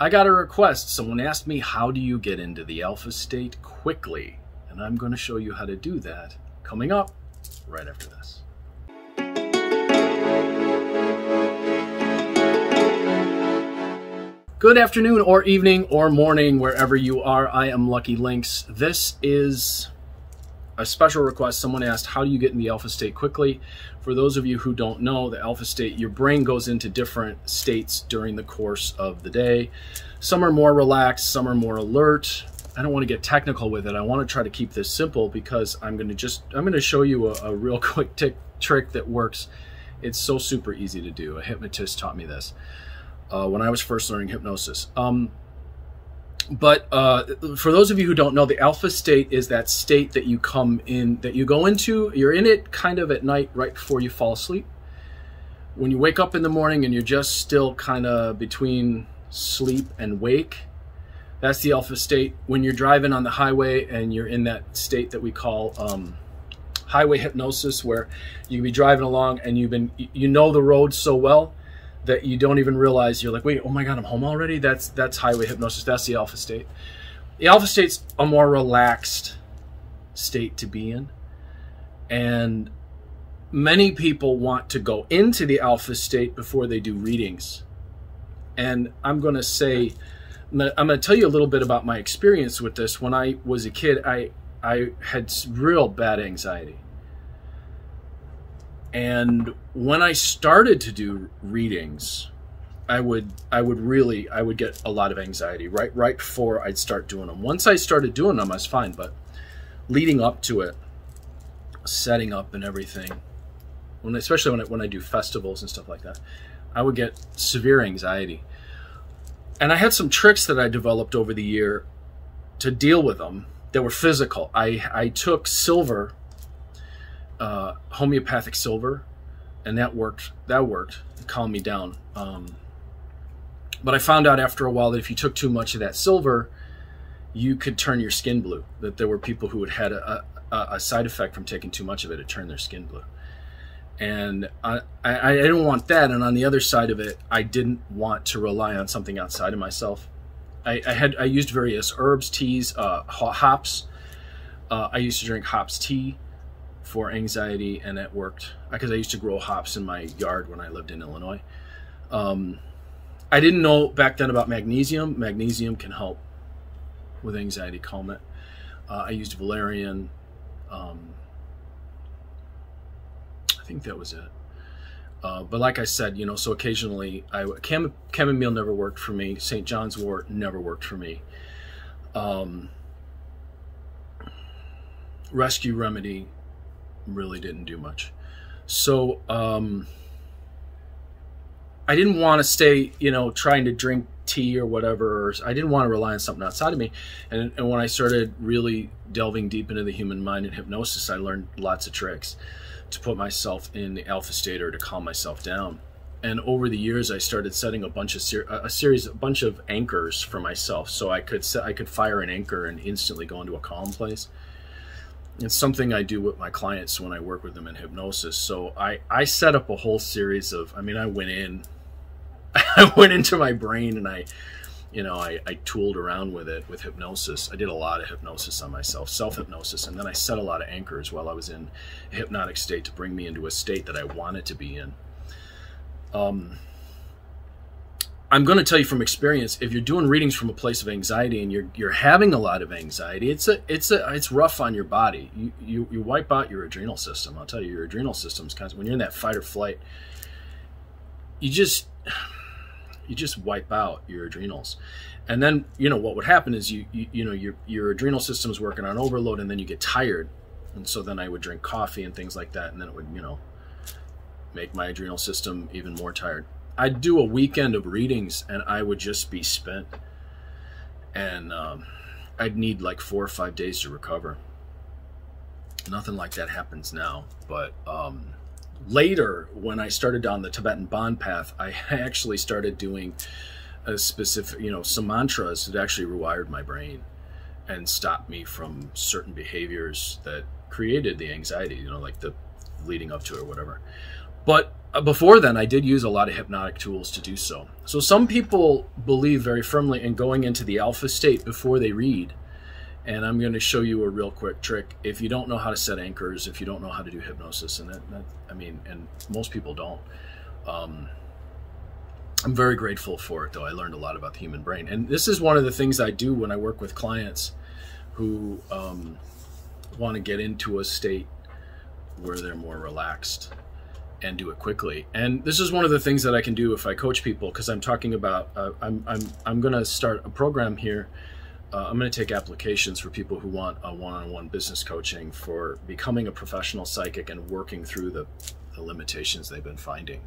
I got a request. Someone asked me, how do you get into the alpha state quickly? And I'm going to show you how to do that coming up right after this. Good afternoon or evening or morning, wherever you are. I am Lucky Links. This is a special request. Someone asked, how do you get in the alpha state quickly? For those of you who don't know, the alpha state, your brain goes into different states during the course of the day. Some are more relaxed, some are more alert. I don't want to get technical with it. I want to try to keep this simple because I'm going to show you a real quick trick that works. It's so super easy to do. A hypnotist taught me this when I was first learning hypnosis. But for those of you who don't know, the alpha state is that state that you go into. You're in it kind of at night right before you fall asleep. When you wake up in the morning and you're just still kind of between sleep and wake, that's the alpha state. When you're driving on the highway and you're in that state that we call highway hypnosis, where you can be driving along and you know the road so well that you don't even realize, you're like, wait, oh my God, I'm home already? That's highway hypnosis. That's the alpha state. The alpha state's a more relaxed state to be in. And many people want to go into the alpha state before they do readings. And I'm going to tell you a little bit about my experience with this. When I was a kid, I had real bad anxiety. And when I started to do readings, I would get a lot of anxiety right before I'd start doing them. Once I started doing them, I was fine, but leading up to it, setting up and everything, especially when I do festivals and stuff like that, I would get severe anxiety. And I had some tricks that I developed over the year to deal with them that were physical. I took silver, homeopathic silver, and that worked. It calmed me down. But I found out after a while that if you took too much of that silver, you could turn your skin blue. That there were people who had a side effect from taking too much of it. It turned their skin blue. And I didn't want that. And on the other side of it, I didn't want to rely on something outside of myself. I used various herbs, teas, hops. I used to drink hops tea for anxiety, and it worked because I used to grow hops in my yard when I lived in Illinois. I didn't know back then about magnesium. Magnesium can help with anxiety, calm it. I used valerian. I think that was it. But like I said, so occasionally, chamomile never worked for me. St. John's wort never worked for me. Rescue remedy really didn't do much. So I didn't want to stay, trying to drink tea or whatever. I didn't want to rely on something outside of me. And when I started really delving deep into the human mind and hypnosis, I learned lots of tricks to put myself in the alpha state or to calm myself down. And over the years, I started setting a bunch of anchors for myself, so I could fire an anchor and instantly go into a calm place. It's something I do with my clients when I work with them in hypnosis. So I set up a whole series of, I went into my brain and I tooled around with it with hypnosis. I did a lot of hypnosis on myself, self-hypnosis, and then I set a lot of anchors while I was in a hypnotic state to bring me into a state that I wanted to be in. I'm going to tell you from experience, if you're doing readings from a place of anxiety and you're having a lot of anxiety, it's rough on your body. You wipe out your adrenal system. I'll tell you, your adrenal system's when you're in that fight or flight, you just wipe out your adrenals. And then, what would happen is your adrenal system's working on overload, and then you get tired. And so then I would drink coffee and things like that, and then it would, make my adrenal system even more tired. I'd do a weekend of readings and I would just be spent, and I'd need like 4 or 5 days to recover. Nothing like that happens now, but later, when I started down the Tibetan bond path, I actually started doing a specific, some mantras that actually rewired my brain and stopped me from certain behaviors that created the anxiety, like the leading up to it or whatever. But Before then, I did use a lot of hypnotic tools to do so. So some people believe very firmly in going into the alpha state before they read. And I'm going to show you a real quick trick. If you don't know how to set anchors, if you don't know how to do hypnosis, and and most people don't. I'm very grateful for it, though. I learned a lot about the human brain. And this is one of the things I do when I work with clients who want to get into a state where they're more relaxed and do it quickly. And this is one of the things that I can do if I coach people, because I'm talking about, I'm going to start a program here. I'm going to take applications for people who want a one-on-one business coaching for becoming a professional psychic and working through the limitations they've been finding.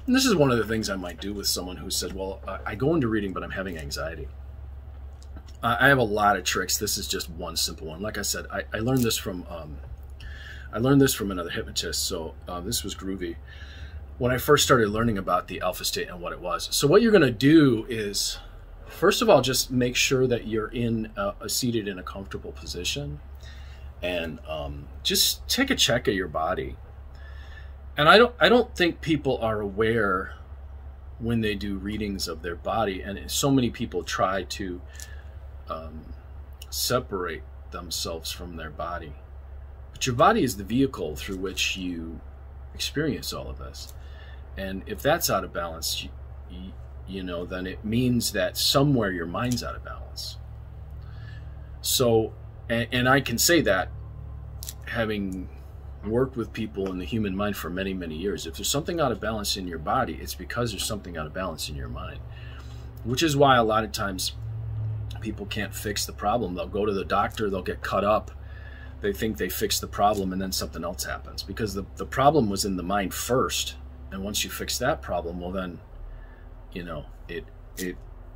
And this is one of the things I might do with someone who said, well, I go into reading, but I'm having anxiety. I have a lot of tricks. This is just one simple one. Like I said, I learned this from another hypnotist, so this was groovy. When I first started learning about the alpha state and what it was. So what you're going to do is, first of all, just make sure that you're seated in a comfortable position, and just take a check of your body. And I don't think people are aware when they do readings of their body, and so many people try to separate themselves from their body. But your body is the vehicle through which you experience all of this. And if that's out of balance, you know, then it means that somewhere your mind's out of balance. So, and I can say that having worked with people in the human mind for many, many years. If there's something out of balance in your body, it's because there's something out of balance in your mind, which is why a lot of times people can't fix the problem. They'll go to the doctor, they'll get cut up, they think they fixed the problem, and then something else happens because the problem was in the mind first. And once you fix that problem, well then, you know,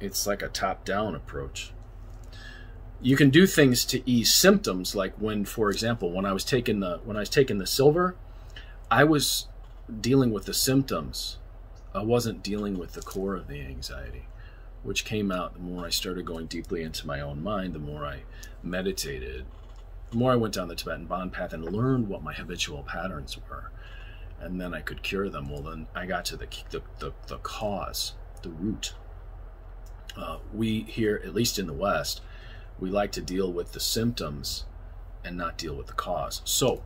it's like a top-down approach. You can do things to ease symptoms, like when, for example, when I was taking the silver, I was dealing with the symptoms. I wasn't dealing with the core of the anxiety, which came out the more I started going deeply into my own mind, the more I meditated, the more I went down the Tibetan Bond path and learned what my habitual patterns were, and then I could cure them. Well, then I got to the cause, the root. We here, at least in the West, we like to deal with the symptoms and not deal with the cause. So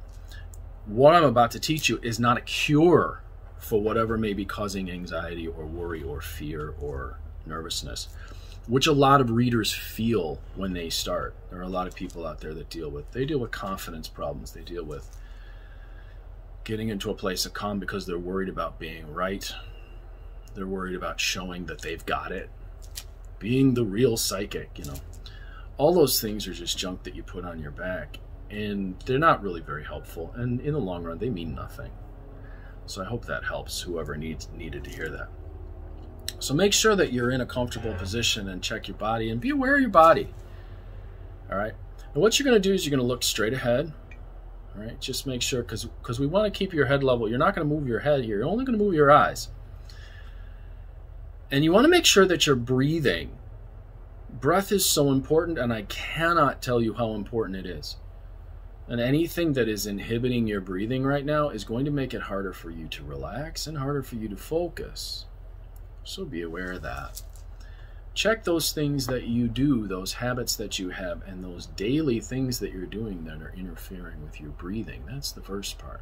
what I'm about to teach you is not a cure for whatever may be causing anxiety or worry or fear or nervousness, which a lot of readers feel when they start. There are a lot of people out there that deal with confidence problems. They deal with getting into a place of calm because they're worried about being right. They're worried about showing that they've got it, being the real psychic, you know. All those things are just junk that you put on your back, and they're not really very helpful, and in the long run they mean nothing. So I hope that helps whoever needed to hear that. So make sure that you're in a comfortable position and check your body and be aware of your body. All right, and what you're going to do is you're going to look straight ahead. All right, just make sure, because we want to keep your head level. You're not going to move your head here, you're only going to move your eyes. And you want to make sure that you're breathing. Breath is so important, and I cannot tell you how important it is. And anything that is inhibiting your breathing right now is going to make it harder for you to relax and harder for you to focus. So be aware of that. Check those things that you do, those habits that you have, and those daily things that you're doing that are interfering with your breathing. That's the first part.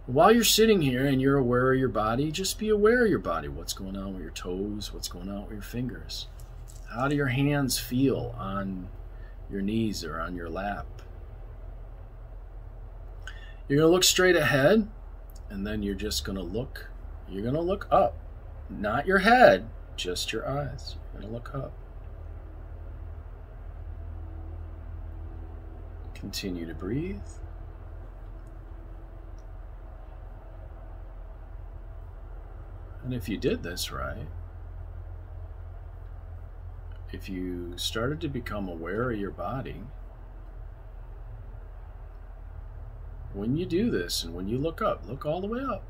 While you're sitting here and you're aware of your body, just be aware of your body. What's going on with your toes? What's going on with your fingers? How do your hands feel on your knees or on your lap? You're going to look straight ahead, and then you're just going to look. You're going to look up. Not your head, just your eyes. You're going to look up. Continue to breathe. And if you did this right, if you started to become aware of your body, when you do this and when you look up, look all the way up.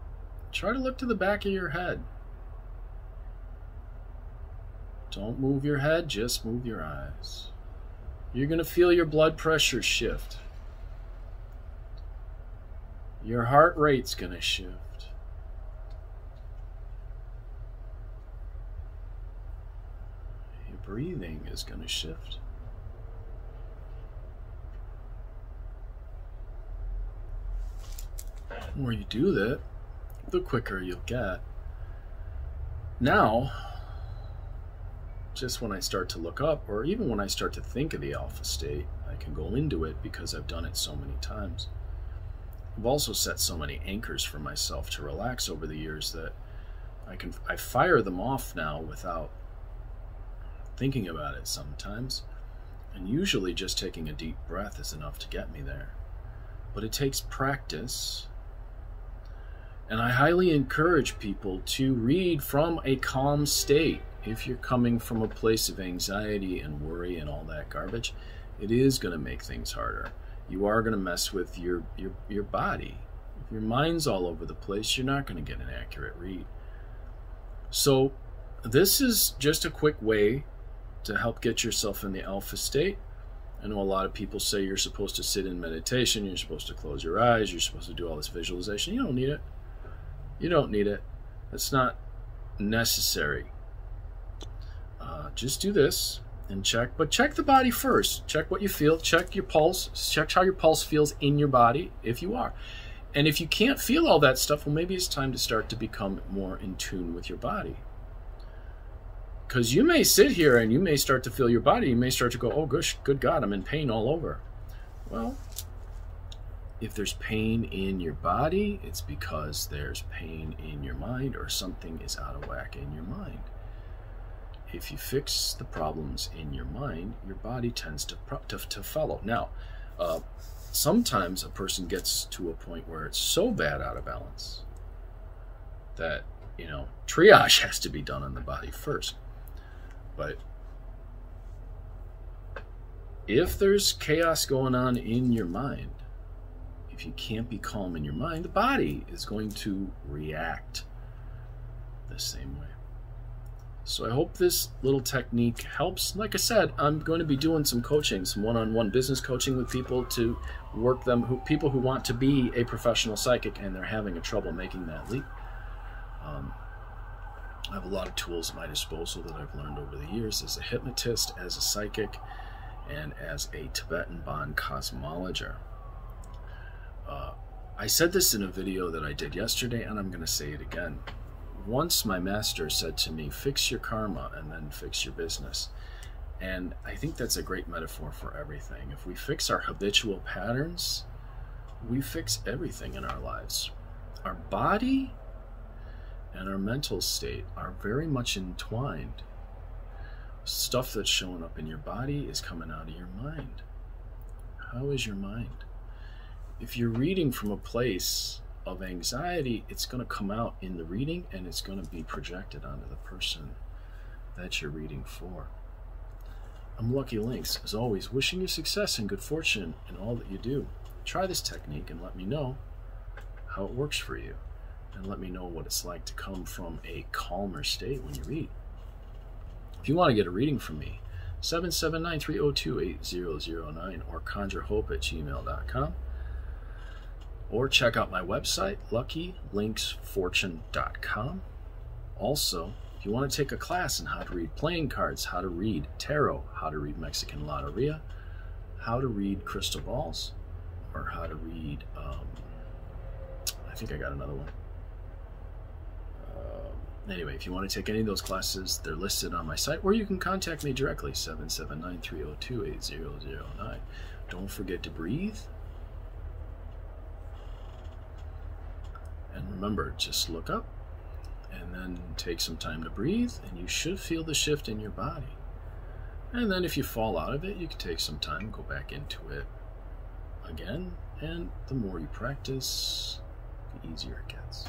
Try to look to the back of your head. Don't move your head, just move your eyes. You're going to feel your blood pressure shift. Your heart rate's going to shift. breathing is going to shift. The more you do that, the quicker you'll get. Now, just when I start to look up, or even when I start to think of the alpha state, I can go into it because I've done it so many times. I've also set so many anchors for myself to relax over the years that I fire them off now without thinking about it sometimes. And usually just taking a deep breath is enough to get me there. But it takes practice. And I highly encourage people to read from a calm state. If you're coming from a place of anxiety and worry and all that garbage, it is going to make things harder. You are going to mess with your body. If your mind's all over the place, you're not going to get an accurate read. So this is just a quick way to help get yourself in the alpha state. I know a lot of people say you're supposed to sit in meditation, you're supposed to close your eyes, you're supposed to do all this visualization. You don't need it. You don't need it. It's not necessary. Just do this and check. But check the body first. Check what you feel. Check your pulse. Check how your pulse feels in your body if you are. And if you can't feel all that stuff, well, maybe it's time to start to become more in tune with your body. Because you may sit here and you may start to feel your body. You may start to go, oh, gosh, good God, I'm in pain all over. Well, if there's pain in your body, it's because there's pain in your mind or something is out of whack in your mind. If you fix the problems in your mind, your body tends to follow. Now, sometimes a person gets to a point where it's so bad out of balance that, triage has to be done on the body first. But if there's chaos going on in your mind, if you can't be calm in your mind, the body is going to react the same way. So I hope this little technique helps. Like I said, I'm going to be doing some coaching, some one-on-one business coaching with people to work them, people who want to be a professional psychic and they're having a trouble making that leap. I have a lot of tools at my disposal that I've learned over the years as a hypnotist, as a psychic, and as a Tibetan Bon cosmologer. I said this in a video that I did yesterday, and I'm going to say it again. Once my master said to me, fix your karma and then fix your business. And I think that's a great metaphor for everything. If we fix our habitual patterns, we fix everything in our lives. Our body and our mental state are very much entwined. Stuff that's showing up in your body is coming out of your mind. How is your mind? If you're reading from a place of anxiety, it's going to come out in the reading and it's going to be projected onto the person that you're reading for. I'm Lucky Links, as always, wishing you success and good fortune in all that you do. Try this technique and let me know how it works for you. And let me know what it's like to come from a calmer state when you read. If you want to get a reading from me, 779-302-8009 or conjurehope@gmail.com. Or check out my website, luckylinksfortune.com. Also, if you want to take a class on how to read playing cards, how to read tarot, how to read Mexican Loteria, how to read crystal balls, or how to read, I think I got another one. Anyway, if you want to take any of those classes, they're listed on my site, or you can contact me directly, 779-302-8009. Don't forget to breathe. And remember, just look up and then take some time to breathe, and you should feel the shift in your body. And then if you fall out of it, you can take some time, go back into it again, and the more you practice, the easier it gets.